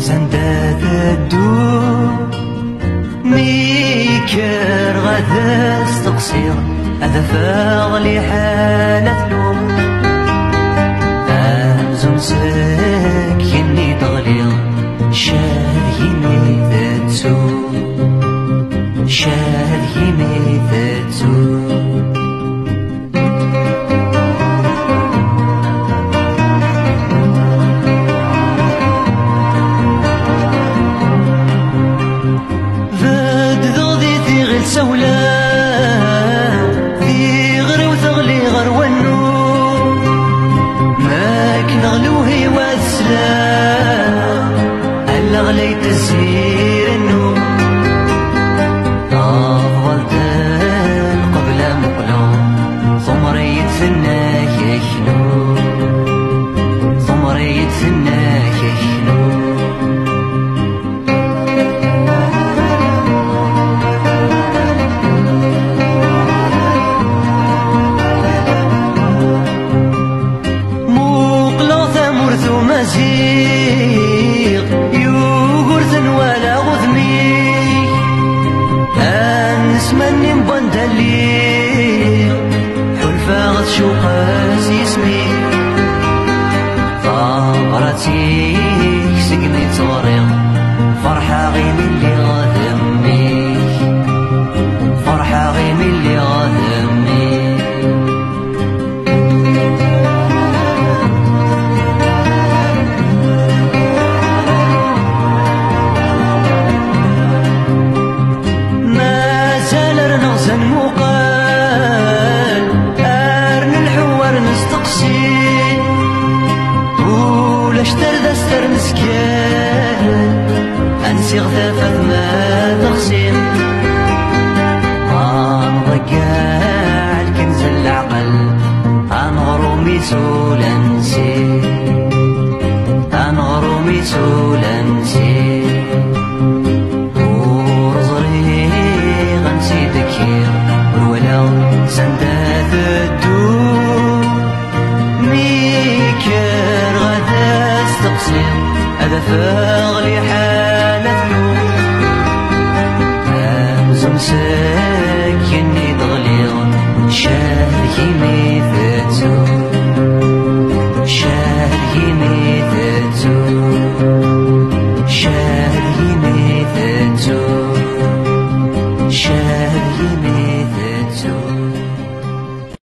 سندات الدور ميكر غدا استقصير هذا فاغلي حالة لوم أمزم ساكني تغليظ شاد يميتاتو شاد يميتاتو سولا في غري وثغلي غرو النور ماك نغلوهي والسلام هلا غليت الزهير النور أفضل دال قبل مقلوم ثمري يتثناك يخنو ثمري يتثناك يخنو مزيق يوغرثن ولا غثمي أنسمني مبندلي حلفا غث شوقاس يسمي طابرتي سقني تصوريغ فرحة غي من اللي غاثمي فرحة غي من اللي غاثمي مقال أرن الحوار نستقسي ولا اشتر دستر مسكين أنسي غثافة ما تغسين ضقع الكنز العقل غرومي سولنسي غرومي سولنسي سندات الدور ميكر غدا استقصير هذا فاغلي حالة لوم أمزم